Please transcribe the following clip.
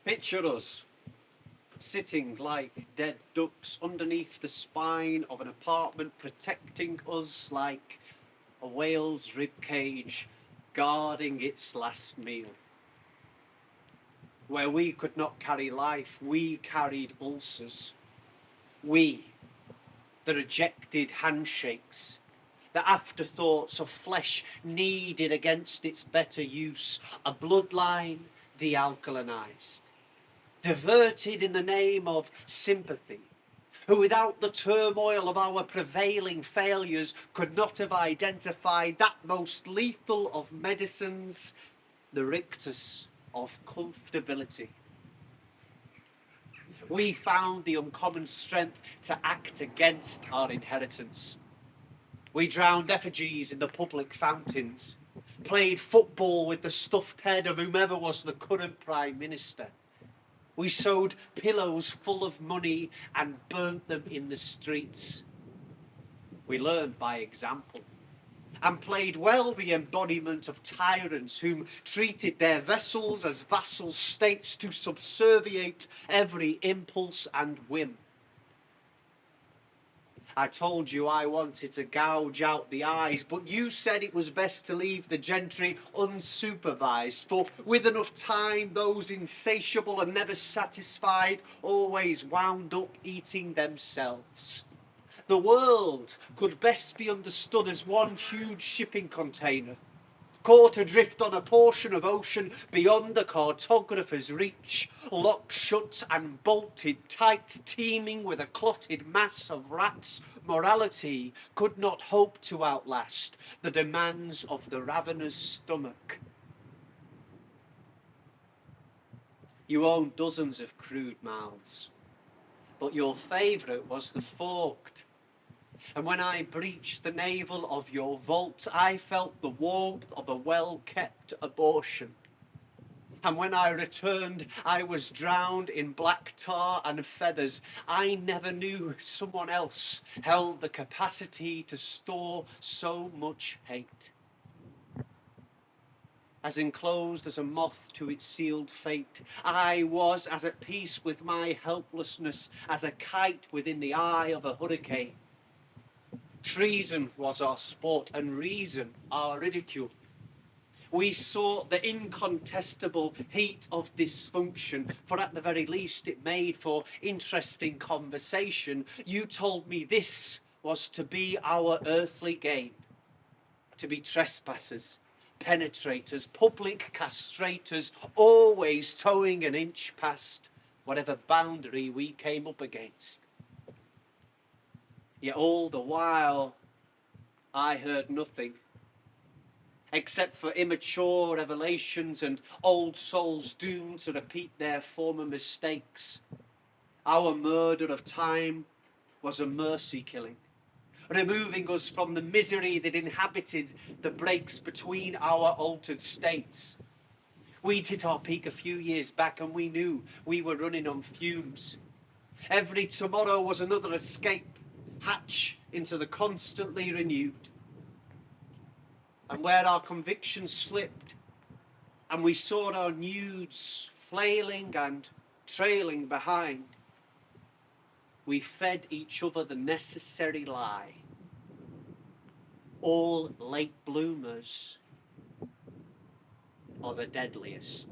Picture us sitting like dead ducks underneath the spine of an apartment, protecting us like a whale's ribcage, guarding its last meal. Where we could not carry life, we carried ulcers. We, the rejected handshakes, the afterthoughts of flesh needed against its better use, a bloodline dealkalinized, diverted in the name of sympathy, who without the turmoil of our prevailing failures could not have identified that most lethal of medicines, the rictus of comfortability. We found the uncommon strength to act against our inheritance. We drowned effigies in the public fountains, played football with the stuffed head of whomever was the current Prime Minister. We sewed pillows full of money and burnt them in the streets. We learned by example and played well the embodiment of tyrants whom treated their vessels as vassal states to subserviate every impulse and whim. I told you I wanted to gouge out the eyes, but you said it was best to leave the gentry unsupervised, for with enough time, those insatiable and never satisfied always wound up eating themselves. The world could best be understood as one huge shipping container, caught adrift on a portion of ocean beyond the cartographer's reach, locked shut and bolted tight, teeming with a clotted mass of rats. Morality could not hope to outlast the demands of the ravener's stomach. You own dozens of crude mouths, but your favourite was the forked. And when I breached the navel of your vault, I felt the warmth of a well-kept abortion. And when I returned, I was drowned in black tar and feathers. I never knew someone else held the capacity to store so much hate. As enclosed as a moth to its sealed fate, I was as at peace with my helplessness as a kite within the eye of a hurricane. Treason was our sport and reason our ridicule. We sought the incontestable heat of dysfunction, for at the very least it made for interesting conversation. You told me this was to be our earthly game, to be trespassers, penetrators, public castrators, always towing an inch past whatever boundary we came up against. Yet all the while, I heard nothing, except for immature revelations and old souls doomed to repeat their former mistakes. Our murder of time was a mercy killing, removing us from the misery that inhabited the breaks between our altered states. We'd hit our peak a few years back and we knew we were running on fumes. Every tomorrow was another escape hatch into the constantly renewed. And where our convictions slipped and we saw our nudes flailing and trailing behind, we fed each other the necessary lie. All late bloomers are the deadliest.